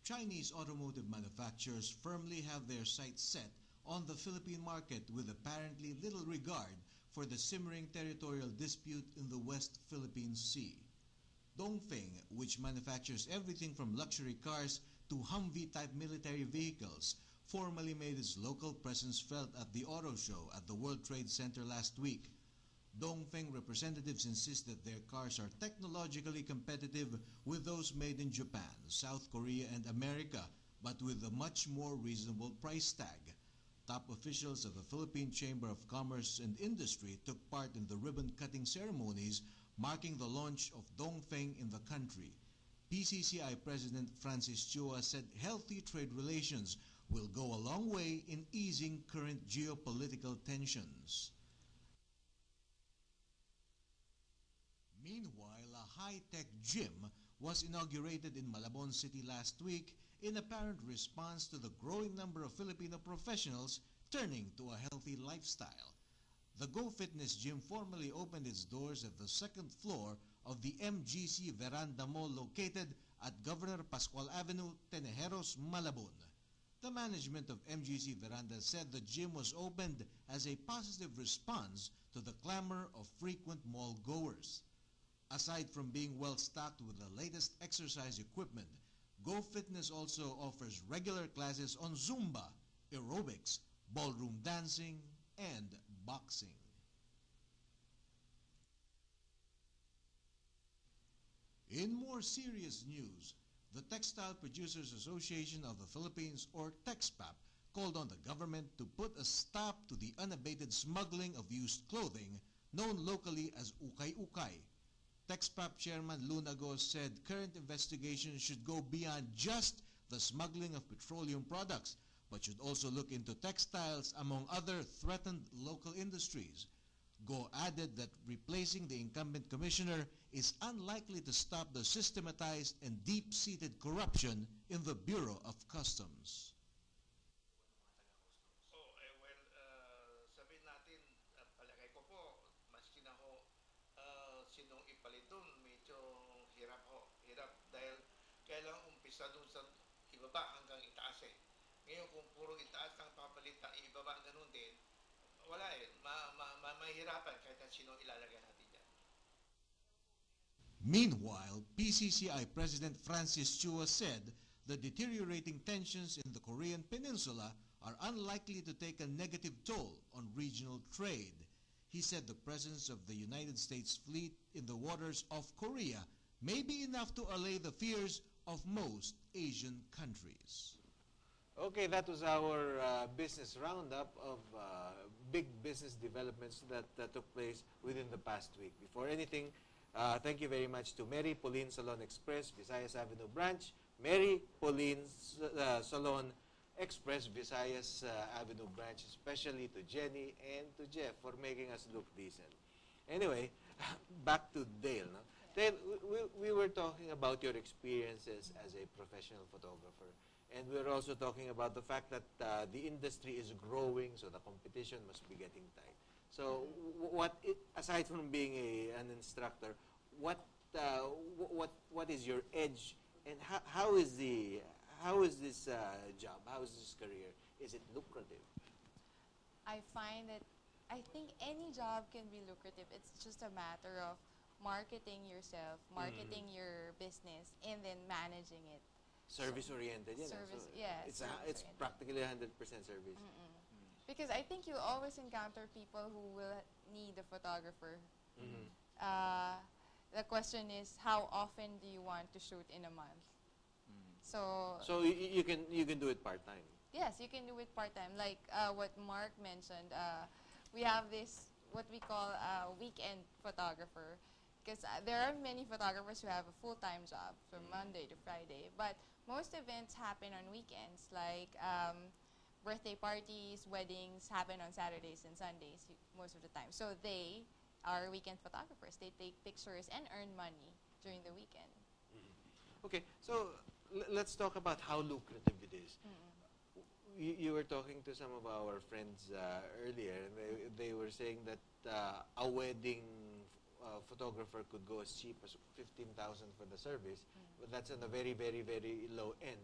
Chinese automotive manufacturers firmly have their sights set on the Philippine market with apparently little regard for the simmering territorial dispute in the West Philippine Sea. Dongfeng, which manufactures everything from luxury cars to Humvee-type military vehicles, formally made its local presence felt at the auto show at the World Trade Center last week. Dongfeng representatives insist that their cars are technologically competitive with those made in Japan, South Korea, and America, but with a much more reasonable price tag. Top officials of the Philippine Chamber of Commerce and Industry took part in the ribbon-cutting ceremonies marking the launch of Dongfeng in the country. PCCI President Francis Chua said healthy trade relations will go a long way in easing current geopolitical tensions. Meanwhile, a high-tech gym was inaugurated in Malabon City last week in apparent response to the growing number of Filipino professionals turning to a healthy lifestyle. The Go Fitness Gym formally opened its doors at the second floor of the MGC Veranda Mall located at Governor Pascual Avenue, Tenejeros, Malabon. The management of MGC Veranda said the gym was opened as a positive response to the clamor of frequent mall goers. Aside from being well-stocked with the latest exercise equipment, Go Fitness also offers regular classes on Zumba, aerobics, ballroom dancing, and boxing. In more serious news, the Textile Producers Association of the Philippines, or TEXPAP, called on the government to put a stop to the unabated smuggling of used clothing, known locally as ukay-ukay. TEXPAP Chairman Lunagos said current investigations should go beyond just the smuggling of petroleum products, but should also look into textiles among other threatened local industries. Go added that replacing the incumbent commissioner is unlikely to stop the systematized and deep-seated corruption in the Bureau of Customs. Sabihin natin, palagay ko po, maski na ho sinong ipalit doon, medyo hirap dahil kailangan umpisa doon sa ibaba hanggang itaas eh. Ngayon kung puro itaas ang papalitan, ibaba ganun din, wala eh, mahirapan kahit sino ilalagay natin dyan. Meanwhile, PCCI President Francis Chua said the deteriorating tensions in the Korean Peninsula are unlikely to take a negative toll on regional trade. He said the presence of the United States fleet in the waters of Korea may be enough to allay the fears of most Asian countries. Okay, that was our business roundup of big business developments that took place within the past week. Before anything, thank you very much to Mary Pauline Salon Express, Visayas Avenue Branch, Mary Pauline Salon Express, Visayas Avenue Branch, especially to Jenny and to Jeff for making us look decent. Anyway, back to Dail. No? Dail, we were talking about your experiences as a professional photographer. And we're also talking about the fact that the industry is growing, so the competition must be getting tight. So, aside from being an instructor, what is your edge, and how is this job? How is this career? Is it lucrative? I find that I think any job can be lucrative. It's just a matter of marketing yourself, marketing your business, and then managing it. Service-oriented, yeah. Service, so yeah. It's practically 100% service. Because I think you always encounter people who will need a photographer. The question is, how often do you want to shoot in a month? So you can do it part-time. Yes, you can do it part-time. Like what Mark mentioned, we have this, what we call a weekend photographer. Because there are many photographers who have a full-time job from Monday to Friday. But most events happen on weekends, like birthday parties, weddings happen on Saturdays and Sundays most of the time. So they are weekend photographers. They take pictures and earn money during the weekend. Okay, so let's talk about how lucrative it is. You were talking to some of our friends earlier, and they were saying that a wedding photographer could go as cheap as 15,000 for the service, but that's on the very, very, very low end.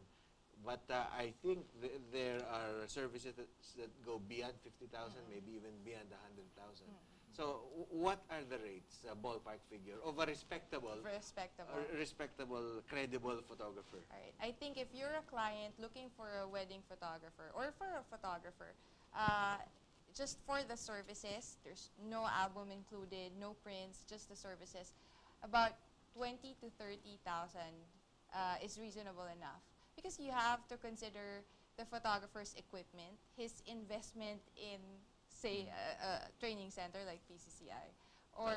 But I think there are services that go beyond 50,000, maybe even beyond 100,000. So what are the rates, ballpark figure, of a respectable, credible photographer? All right. I think if you're a client looking for a wedding photographer or for a photographer, just for the services, there's no album included, no prints, just the services, about 20 to 30,000 is reasonable enough. Because you have to consider the photographer's equipment, his investment in, say, a training center like PCCI, or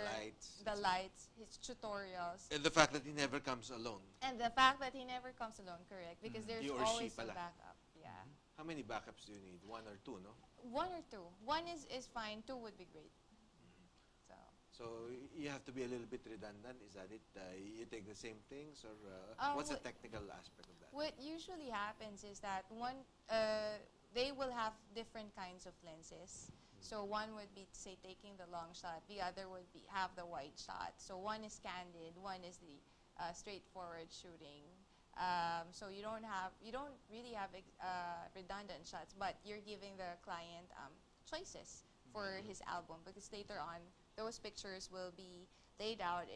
the lights, his tutorials. And the fact that he never comes alone. And the fact that he never comes alone, correct? Because there's always a backup. Yeah. How many backups do you need? One or two, no? One or two. One is fine. Two would be great. So you have to be a little bit redundant. Is that it? You take the same things, or what's the technical aspect of that? What usually happens is that they will have different kinds of lenses. So one would be, say, taking the long shot. The other would be have the wide shot. So one is candid. One is the straightforward shooting. So you don't really have redundant shots, but you're giving the client choices for his album, because later on those pictures will be laid out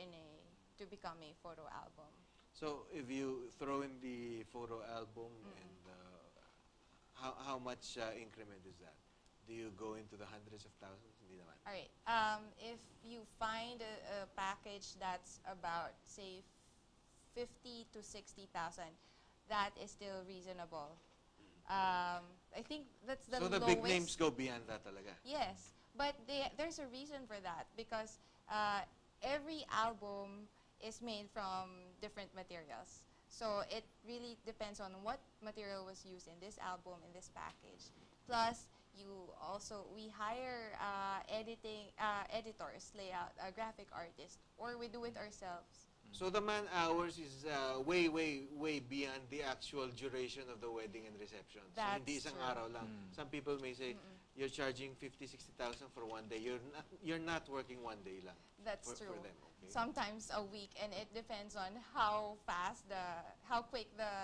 to become a photo album. So if you throw in the photo album, and how much increment is that? Do you go into the hundreds of thousands? Hindi naman. All right. If you find a package that's about, say, 50 to 60,000, that is still reasonable. I think that's the lowest. So the big names go beyond that talaga? Yes. But there's a reason for that, because every album is made from different materials. So it really depends on what material was used in this album, in this package. Plus, we hire editors, graphic artists, or we do it ourselves. So the man hours is way, way, way beyond the actual duration of the wedding and reception. So hindi isang araw lang. Some people may say, you're charging 50, 60,000 for one day. You're not working one day lang. That's for true. them, okay? Sometimes a week, and it depends on how quick the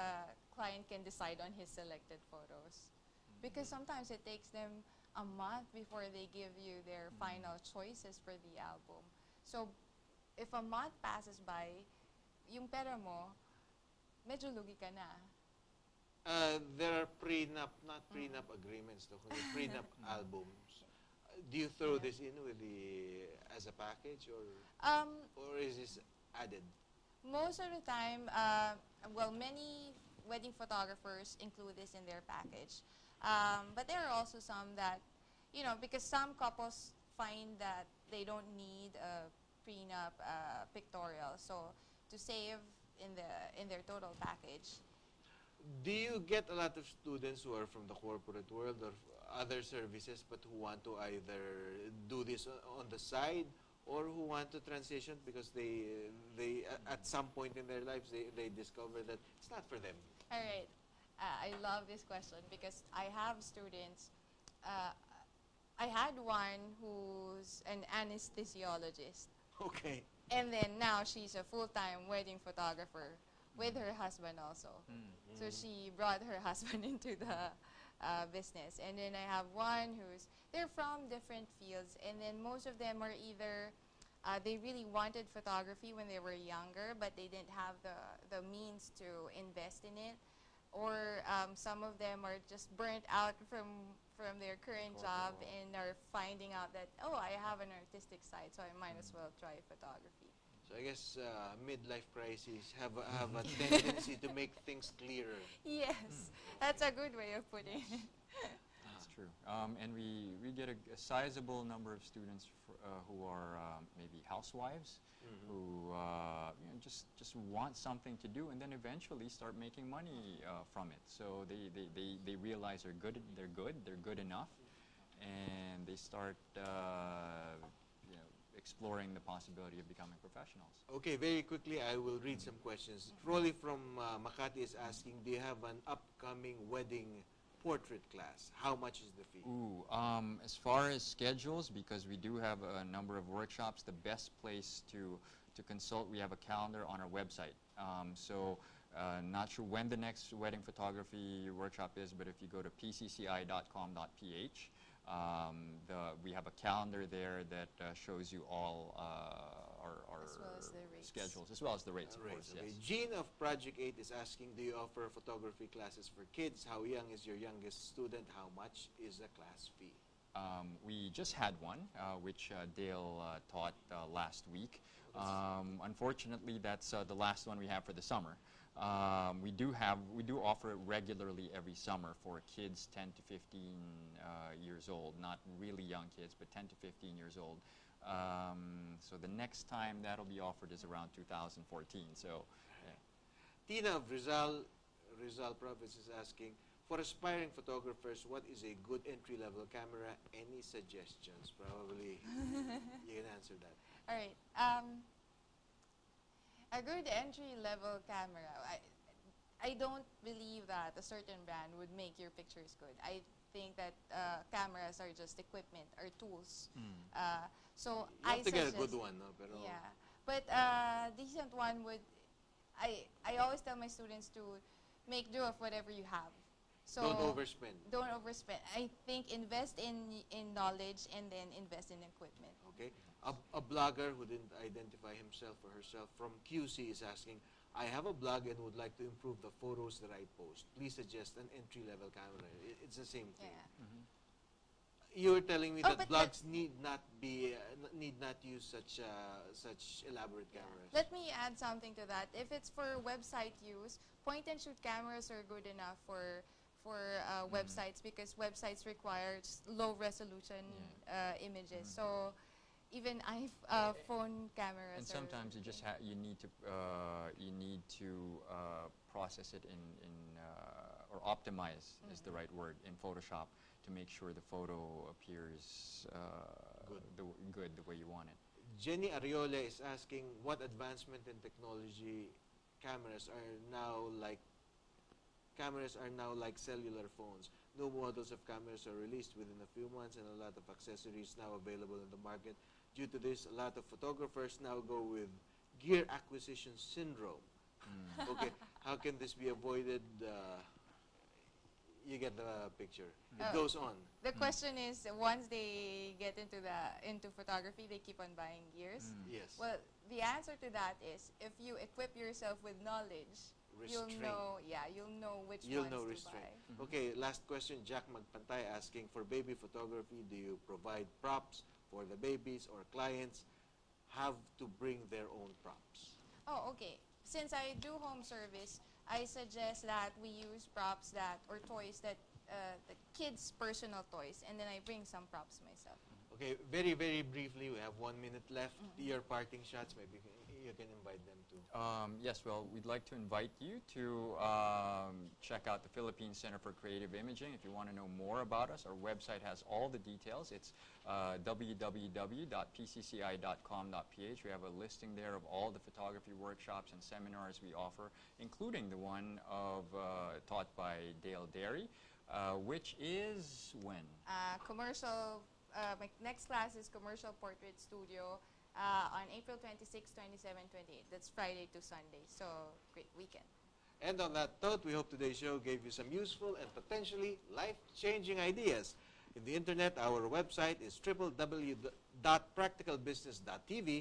client can decide on his selected photos. Because sometimes it takes them a month before they give you their final choices for the album. So if a month passes by, yung pera mo, medyo lugi ka na. There are not prenup agreements, though, prenup albums. Do you throw this in as a package, or is this added? Most of the time, many wedding photographers include this in their package. But there are also some that, because some couples find that they don't need a prenup pictorial, so to save in their total package. Do you get a lot of students who are from the corporate world or other services, but who want to either do this on the side, or who want to transition because they at some point in their lives they discover that it's not for them? All right. I love this question because I have students. I had one who's an anesthesiologist. Okay. And then now she's a full-time wedding photographer with her husband also. So she brought her husband into the business. And then I have one they're from different fields, and then most of them are either they really wanted photography when they were younger, but they didn't have the means to invest in it, or some of them are just burnt out from their current job and are finding out that, oh, I have an artistic side, so I might as well try photography. So I guess midlife crises have a tendency to make things clearer. Yes, that's a good way of putting it. That's true. And we get a sizable number of students who are maybe housewives, who just want something to do, and then eventually start making money from it. So they realize they're good enough, and they start exploring the possibility of becoming professionals. Okay, very quickly I will read some questions. Rolly from Makati is asking, do you have an upcoming wedding portrait class? How much is the fee? Ooh, as far as schedules, because we do have a number of workshops, the best place to consult, we have a calendar on our website. So Not sure when the next wedding photography workshop is, but if you go to pcci.com.ph, we have a calendar there that shows you all our As well as the rates. schedules, as well as the rates, of course. Okay. Yes. Jean of Project 8 is asking, do you offer photography classes for kids? How young is your youngest student? How much is the class fee? We just had one, which Dail taught last week. Unfortunately, that's the last one we have for the summer. We do offer it regularly every summer for kids 10 to 15 years old, not really young kids, but 10 to 15 years old. So the next time that'll be offered is around 2014. So, yeah. Tina of Rizal Province is asking, for aspiring photographers, what is a good entry-level camera? Any suggestions? Probably you can answer that. All right. A good entry-level camera. I don't believe that a certain brand would make your pictures good. I think that cameras are just equipment or tools. So You have I to get a suggest, good one, no? Pero yeah, but decent one would. I always tell my students to make do of whatever you have. So don't overspend. Don't overspend. I think invest in knowledge and then invest in equipment. Okay. A blogger who didn't identify himself or herself from QC is asking, I have a blog and would like to improve the photos that I post. Please suggest an entry-level camera. It's the same thing. Yeah. You were telling me Oh, that but blogs need not use such elaborate cameras. Let me add something to that. If it's for website use, point-and-shoot cameras are good enough for websites because websites require low-resolution images. So even phone cameras. And sometimes you need to process it in or optimize is the right word in Photoshop to make sure the photo appears good the way you want it. Jenny Ariola is asking, what advancement in technology cameras are now like cellular phones. New models of cameras are released within a few months and a lot of accessories now available in the market. Due to this, a lot of photographers now go with gear acquisition syndrome. Okay, how can this be avoided? You get the picture. It goes on. The question is, once they get into photography, they keep on buying gears. Yes. Well, the answer to that is, if you equip yourself with knowledge, you'll know which ones to buy. Okay, last question. Jack Magpantay asking, for baby photography, do you provide props for the babies or clients have to bring their own props? Oh, okay. Since I do home service, I suggest that we use props or toys that the kids' personal toys, and then I bring some props myself. Okay, very, very briefly, we have 1 minute left. Your parting shots, maybe you can invite them to. Yes, well, we'd like to invite you to check out the Philippine Center for Creative Imaging. If you want to know more about us, our website has all the details. It's www.pcci.com.ph. We have a listing there of all the photography workshops and seminars we offer, including the one taught by Dail Deri, which is when? My next class is Commercial Portrait Studio on April 26, 27, 28. That's Friday to Sunday. So, great weekend. And on that note, we hope today's show gave you some useful and potentially life-changing ideas. In the internet, our website is www.practicalbusiness.tv.